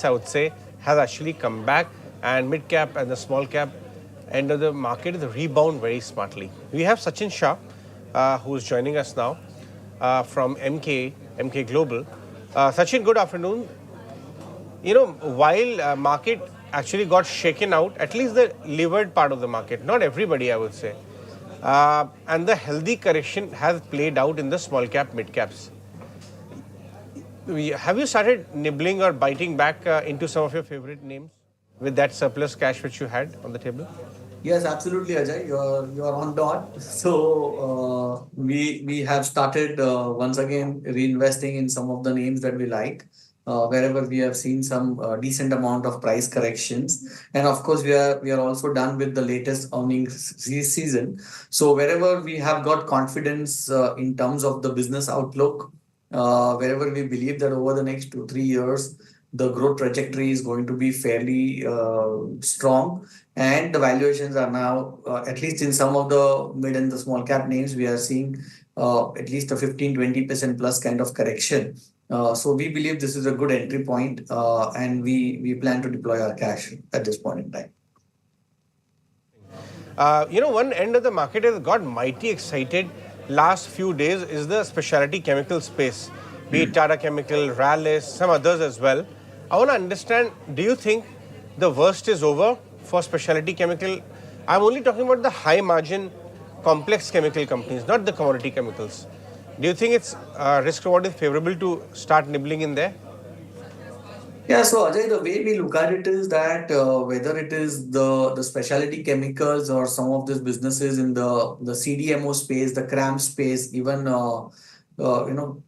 I would say, has actually come back, and mid-cap and the small-cap end of the market is rebound very smartly. We have Sachin Shah, who is joining us now from MK Global. Sachin, good afternoon. While market actually got shaken out, at least the levered part of the market, not everybody, I would say, and the healthy correction has played out in the small cap, mid caps. Have you started nibbling or biting back into some of your favorite names with that surplus cash which you had on the table? Yes, absolutely, Ajay. You're on dot. So we have started once again reinvesting in some of the names that we like. Wherever we have seen some decent amount of price corrections, and of course we are also done with the latest earnings season. So wherever we have got confidence in terms of the business outlook, wherever we believe that over the next 2-3 years the growth trajectory is going to be fairly strong, and the valuations are now at least in some of the mid and the small cap names we are seeing at least a 15-20% plus kind of correction. So we believe this is a good entry point, and we plan to deploy our cash at this point in time. One end of the market has got mighty excited last few days is the specialty chemical space, be it Tata Chemical, Rallis, some others as well. I want to understand, do you think the worst is over for specialty chemical? I'm only talking about the high margin complex chemical companies, not the commodity chemicals. Do you think it's risk reward is favorable to start nibbling in there? Yeah, so Ajay, the way we look at it is that whether it is the specialty chemicals or some of these businesses in the CDMO space, the CRAMs space, even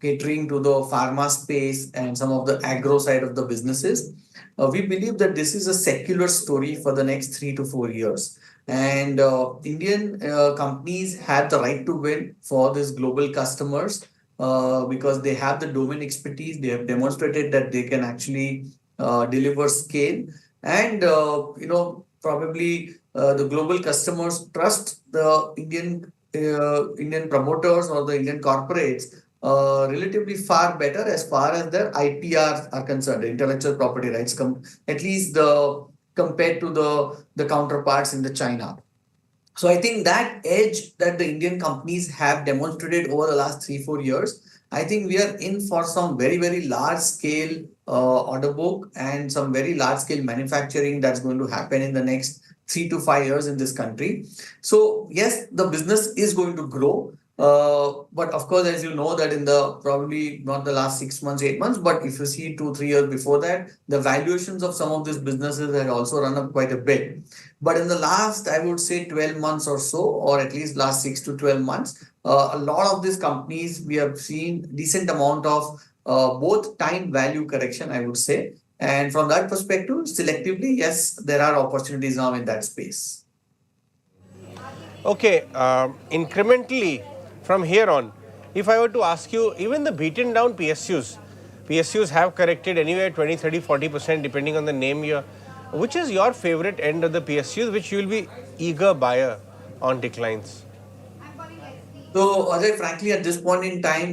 catering to the pharma space and some of the agro side of the businesses, we believe that this is a secular story for the next 3 to 4 years. And Indian companies have the right to win for these global customers because they have the domain expertise. They have demonstrated that they can actually deliver scale, and probably the global customers trust the Indian promoters or the Indian corporates relatively far better as far as their IPR are concerned, intellectual property rights, at least compared to the counterparts in the China. So I think that edge that the Indian companies have demonstrated over the last 3-4 years, I think we are in for some very, very large scale order book and some very large scale manufacturing that's going to happen in the next 3 to 5 years in this country. So yes, the business is going to grow. But of course, as you know, that in the probably not the last 6 months, 8 months, but if you see 2-3 years before that, the valuations of some of these businesses had also run up quite a bit. But in the last, I would say 12 months or so, or at least last 6 to 12 months, a lot of these companies, we have seen decent amount of both time value correction, I would say. And from that perspective, selectively, yes, there are opportunities now in that space. Okay, incrementally from here on, if I were to ask you, even the beaten down PSUs have corrected anywhere 20, 30, 40% depending on the name you're. Which is your favorite end of the PSUs, which you will be eager buyer on declines? So, Ajay, frankly, at this point in time,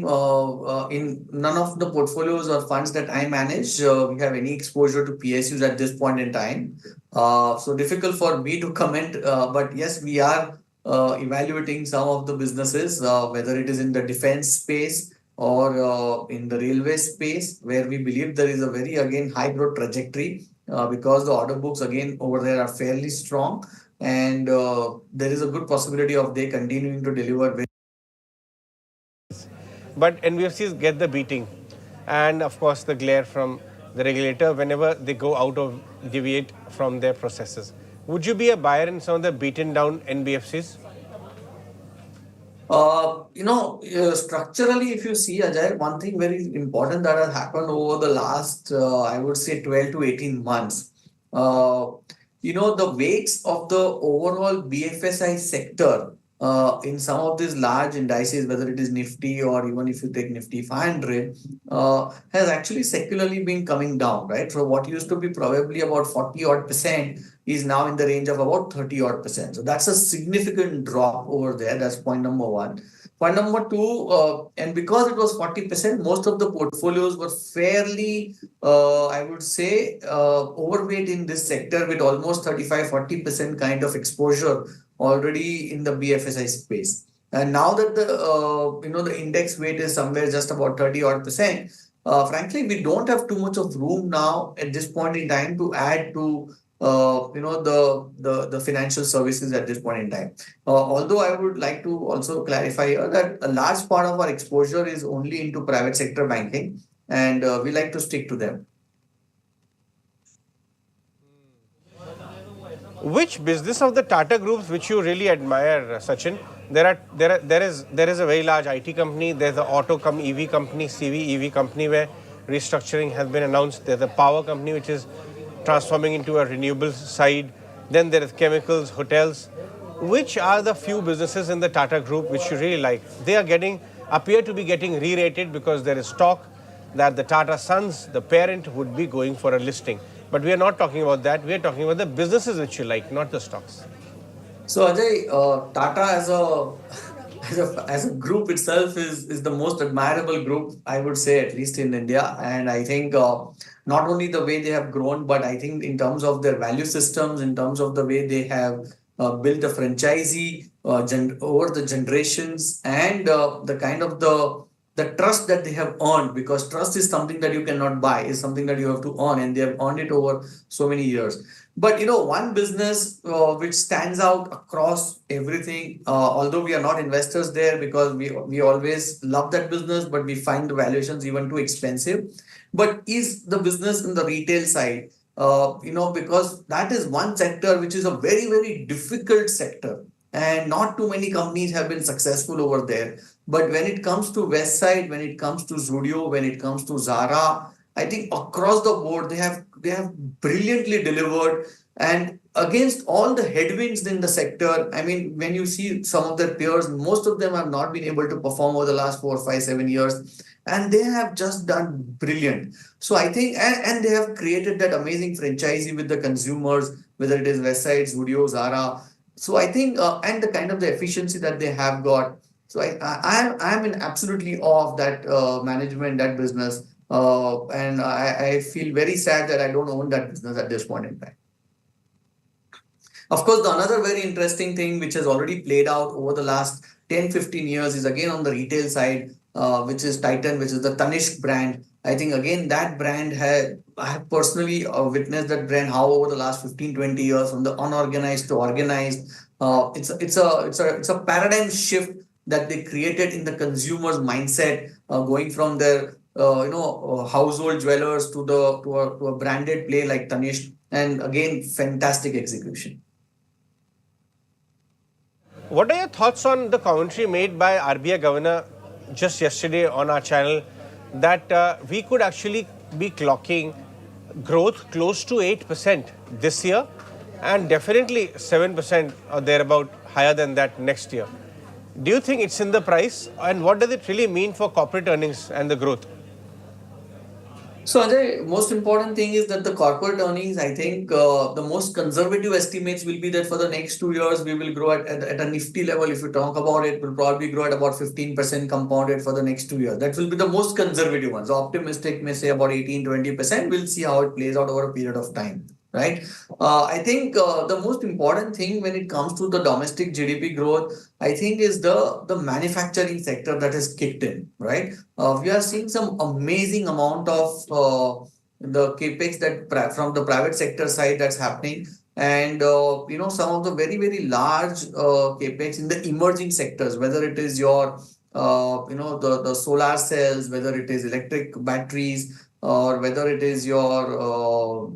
in none of the portfolios or funds that I manage, we have any exposure to PSUs at this point in time. So difficult for me to comment, but yes, we are evaluating some of the businesses, whether it is in the defense space or in the railway space, where we believe there is a very, again, high growth trajectory because the order books, again, over there are fairly strong. And there is a good possibility of they continuing to deliver. But NBFCs get the beating, and of course the glare from the regulator whenever they go out of deviate from their processes. Would you be a buyer in some of the beaten down NBFCs? Structurally, if you see, Ajay, one thing very important that has happened over the last, I would say, 12 to 18 months. The weights of the overall BFSI sector in some of these large indices, whether it is Nifty or even if you take Nifty 500, has actually secularly been coming down, right? So what used to be probably about 40 odd percent is now in the range of about 30 odd percent. So that's a significant drop over there. That's point number one. Point number two, and because it was 40%, most of the portfolios were fairly, I would say, overweight in this sector with almost 35-40% kind of exposure already in the BFSI space. And now that the index weight is somewhere just about 30 odd percent, frankly, we don't have too much of room now at this point in time to add to the financial services at this point in time. Although I would like to also clarify here that a large part of our exposure is only into private sector banking, and we like to stick to them. Which business of the Tata groups which you really admire, Sachin? There is a very large IT company. There's an EV company, CV EV company where restructuring has been announced. There's a power company which is transforming into a renewable side. Then there is chemicals, hotels. Which are the few businesses in the Tata group which you really like? They appear to be getting re-rated because there is talk that the Tata Sons, the parent, would be going for a listing. But we are not talking about that. We are talking about the businesses which you like, not the stocks. So Ajay, Tata as a as a group itself is the most admirable group, I would say, at least in India. And I think not only the way they have grown, but I think in terms of their value systems, in terms of the way they have built a franchisee over the generations, and the kind of the trust that they have earned, because trust is something that you cannot buy, is something that you have to earn, and they have earned it over so many years. But one business which stands out across everything, although we are not investors there because we always love that business, but we find the valuations even too expensive. But is the business in the retail side, because that is one sector which is a very, very difficult sector, and not too many companies have been successful over there. But when it comes to Westside, when it comes to Zudio, when it comes to Zara, I think across the board they have brilliantly delivered, and against all the headwinds in the sector. I mean, when you see some of their peers, most of them have not been able to perform over the last 4, 5, 7 years, and they have just done brilliant. So I think, and they have created that amazing franchisee with the consumers, whether it is Westside, Zudio, Zara. So I think, and the kind of the efficiency that they have got. So I'm in absolutely awe of that management, that business, and I feel very sad that I don't own that business at this point in time. Of course, the another very interesting thing which has already played out over the last 10, 15 years is again on the retail side, which is Titan, which is the Tanishq brand. I think again that brand I have personally witnessed that brand how over the last 15, 20 years from the unorganized to organized. It's a paradigm shift that they created in the consumer's mindset, going from their household dwellers to a branded play like Tanishq, and again fantastic execution. What are your thoughts on the commentary made by RBI Governor just yesterday on our channel that we could actually be clocking growth close to 8% this year and definitely 7% or thereabout higher than that next year? Do you think it's in the price, and what does it really mean for corporate earnings and the growth? So Ajay, most important thing is that the corporate earnings, I think the most conservative estimates will be that for the next 2 years, we will grow at a nifty level. If you talk about it, we'll probably grow at about 15% compounded for the next 2 years. That will be the most conservative ones. Optimistic may say about 18, 20%. We'll see how it plays out over a period of time. Right. I think the most important thing when it comes to the domestic GDP growth, I think, is the manufacturing sector that has kicked in. Right. We are seeing some amazing amount of the capex that from the private sector side that's happening, and some of the very, very large capex in the emerging sectors, whether it is your the solar cells, whether it is electric batteries, or whether it is your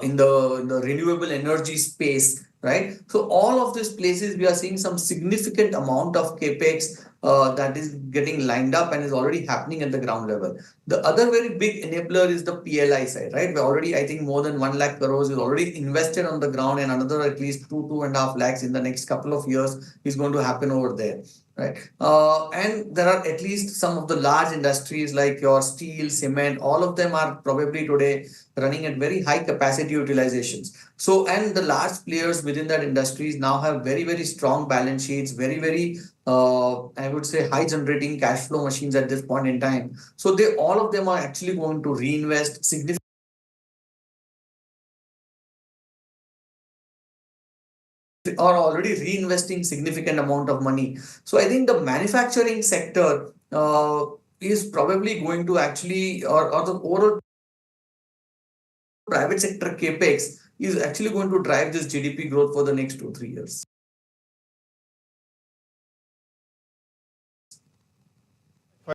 in the renewable energy space, right? So all of these places we are seeing some significant amount of capex that is getting lined up and is already happening at the ground level. The other very big enabler is the PLI side, right? We already, I think, more than 1 lakh crores is already invested on the ground, and another at least 2.5 lakhs in the next couple of years is going to happen over there. right? And there are at least some of the large industries like your steel, cement, all of them are probably today running at very high capacity utilizations. So, and the large players within that industries now have very, very strong balance sheets, very, very, I would say, high generating cash flow machines at this point in time. So, they all of them are actually going to reinvest significantly, are already reinvesting significant amount of money. So I think the manufacturing sector is probably going to actually, or the overall private sector capex is actually going to drive this GDP growth for the next 2 3 years.